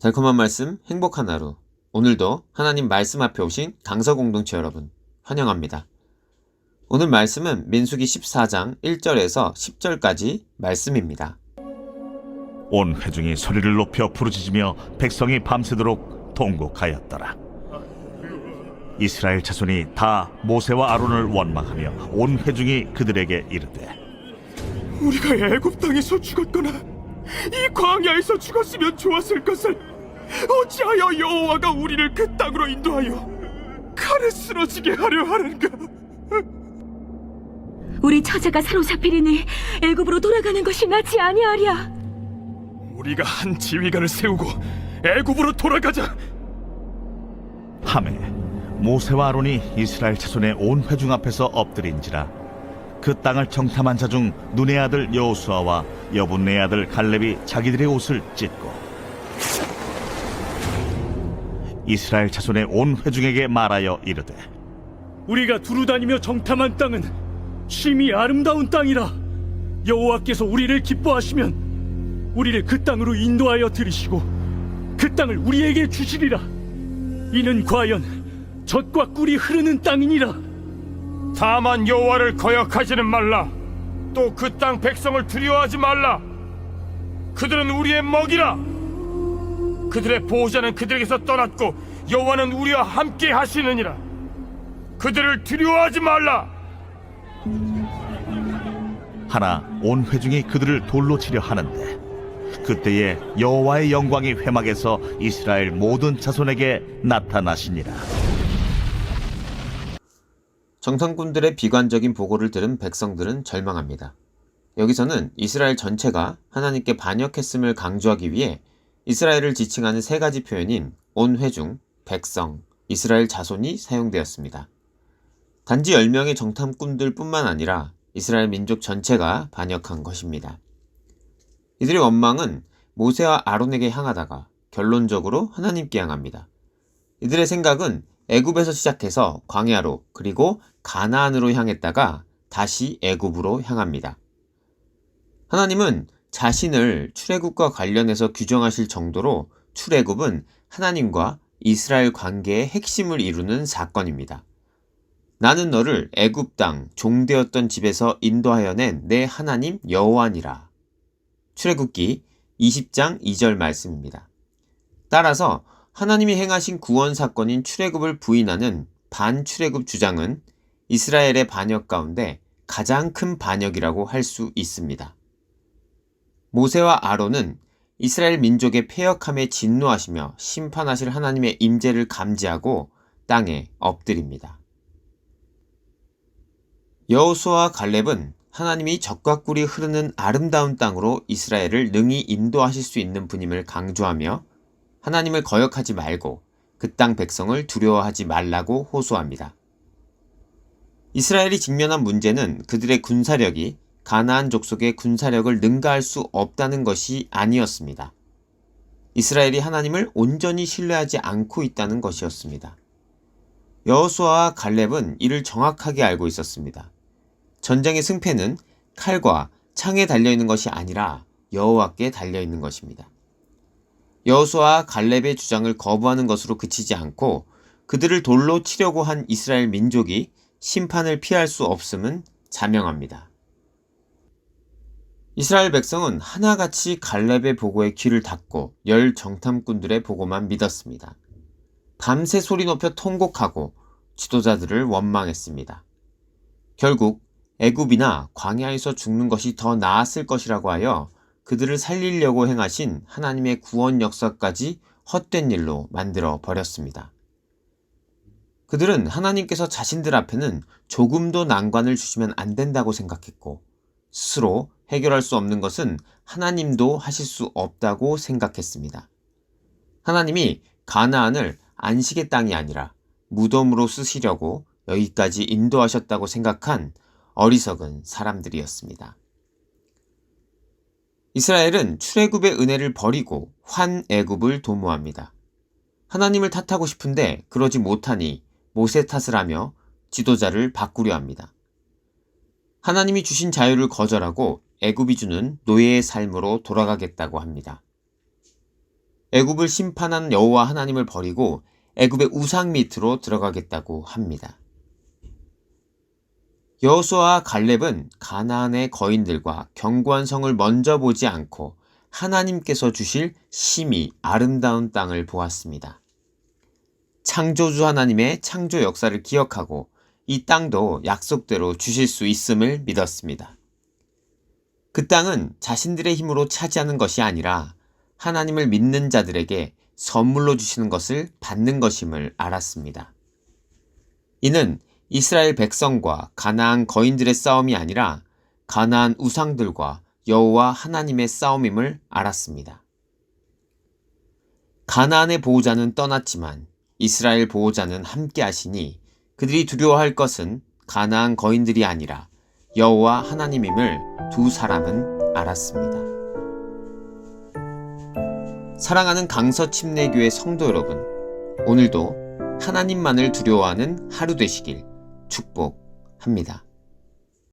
달콤한 말씀, 행복한 하루. 오늘도 하나님 말씀 앞에 오신 강서 공동체 여러분, 환영합니다. 오늘 말씀은 민수기 14장 1절에서 10절까지 말씀입니다. 온 회중이 소리를 높여 부르짖으며 백성이 밤새도록 통곡하였더라. 이스라엘 자손이 다 모세와 아론을 원망하며 온 회중이 그들에게 이르되, 우리가 애굽 땅에서 죽었거나 이 광야에서 죽었으면 좋았을 것을 어찌하여 여호와가 우리를 그 땅으로 인도하여 칼에 쓰러지게 하려 하는가? 우리 처자가 사로잡히리니 애굽으로 돌아가는 것이 낫지 아니하랴. 우리가 한 지휘관을 세우고 애굽으로 돌아가자. 하매 모세와 아론이 이스라엘 자손의 온 회중 앞에서 엎드린지라. 그 땅을 정탐한 자 중 눈의 아들 여호수아와 여분의 아들 갈렙이 자기들의 옷을 찢고 이스라엘 자손의 온 회중에게 말하여 이르되, 우리가 두루다니며 정탐한 땅은 심히 아름다운 땅이라. 여호와께서 우리를 기뻐하시면 우리를 그 땅으로 인도하여 들이시고 그 땅을 우리에게 주시리라. 이는 과연 젖과 꿀이 흐르는 땅이니라. 다만 여호와를 거역하지는 말라. 또 그 땅 백성을 두려워하지 말라. 그들은 우리의 먹이라. 그들의 보호자는 그들에게서 떠났고 여호와는 우리와 함께 하시느니라. 그들을 두려워하지 말라. 하나 온 회중이 그들을 돌로 치려 하는데 그때에 여호와의 영광이 회막에서 이스라엘 모든 자손에게 나타나시니라. 정탐꾼들의 비관적인 보고를 들은 백성들은 절망합니다. 여기서는 이스라엘 전체가 하나님께 반역했음을 강조하기 위해 이스라엘을 지칭하는 세 가지 표현인 온 회중, 백성, 이스라엘 자손이 사용되었습니다. 단지 10명의 정탐꾼들 뿐만 아니라 이스라엘 민족 전체가 반역한 것입니다. 이들의 원망은 모세와 아론에게 향하다가 결론적으로 하나님께 향합니다. 이들의 생각은 애굽에서 시작해서 광야로 그리고 가나안으로 향했다가 다시 애굽으로 향합니다. 하나님은 자신을 출애굽과 관련해서 규정하실 정도로 출애굽은 하나님과 이스라엘 관계의 핵심을 이루는 사건입니다. 나는 너를 애굽 땅 종되었던 집에서 인도하여 낸 내 하나님 여호와니라. 출애굽기 20장 2절 말씀입니다. 따라서 하나님이 행하신 구원 사건인 출애굽을 부인하는 반출애굽 주장은 이스라엘의 반역 가운데 가장 큰 반역이라고 할 수 있습니다. 모세와 아론은 이스라엘 민족의 패역함에 진노하시며 심판하실 하나님의 임재를 감지하고 땅에 엎드립니다. 여호수아와 갈렙은 하나님이 젖과 꿀이 흐르는 아름다운 땅으로 이스라엘을 능히 인도하실 수 있는 분임을 강조하며 하나님을 거역하지 말고 그 땅 백성을 두려워하지 말라고 호소합니다. 이스라엘이 직면한 문제는 그들의 군사력이 가나안 족속의 군사력을 능가할 수 없다는 것이 아니었습니다. 이스라엘이 하나님을 온전히 신뢰하지 않고 있다는 것이었습니다. 여호수아와 갈렙은 이를 정확하게 알고 있었습니다. 전쟁의 승패는 칼과 창에 달려있는 것이 아니라 여호와께 달려있는 것입니다. 여호수아와 갈렙의 주장을 거부하는 것으로 그치지 않고 그들을 돌로 치려고 한 이스라엘 민족이 심판을 피할 수 없음은 자명합니다. 이스라엘 백성은 하나같이 갈렙의 보고에 귀를 닫고 열 정탐꾼들의 보고만 믿었습니다. 밤새 소리 높여 통곡하고 지도자들을 원망했습니다. 결국 애굽이나 광야에서 죽는 것이 더 나았을 것이라고 하여 그들을 살리려고 행하신 하나님의 구원 역사까지 헛된 일로 만들어 버렸습니다. 그들은 하나님께서 자신들 앞에는 조금도 난관을 주시면 안 된다고 생각했고 스스로 해결할 수 없는 것은 하나님도 하실 수 없다고 생각했습니다. 하나님이 가나안을 안식의 땅이 아니라 무덤으로 쓰시려고 여기까지 인도하셨다고 생각한 어리석은 사람들이었습니다. 이스라엘은 출애굽의 은혜를 버리고 환애굽을 도모합니다. 하나님을 탓하고 싶은데 그러지 못하니 모세 탓을 하며 지도자를 바꾸려 합니다. 하나님이 주신 자유를 거절하고 애굽이 주는 노예의 삶으로 돌아가겠다고 합니다. 애굽을 심판한 여호와 하나님을 버리고 애굽의 우상 밑으로 들어가겠다고 합니다. 여호수아와 갈렙은 가나안의 거인들과 견고한 성을 먼저 보지 않고 하나님께서 주실 심히 아름다운 땅을 보았습니다. 창조주 하나님의 창조 역사를 기억하고 이 땅도 약속대로 주실 수 있음을 믿었습니다. 그 땅은 자신들의 힘으로 차지하는 것이 아니라 하나님을 믿는 자들에게 선물로 주시는 것을 받는 것임을 알았습니다. 이는 이스라엘 백성과 가나안 거인들의 싸움이 아니라 가나안 우상들과 여호와 하나님의 싸움임을 알았습니다. 가나안의 보호자는 떠났지만 이스라엘 보호자는 함께 하시니 그들이 두려워할 것은 가나안 거인들이 아니라 여호와 하나님임을 두 사람은 알았습니다. 사랑하는 강서침례교회 성도 여러분, 오늘도 하나님만을 두려워하는 하루 되시길 축복합니다.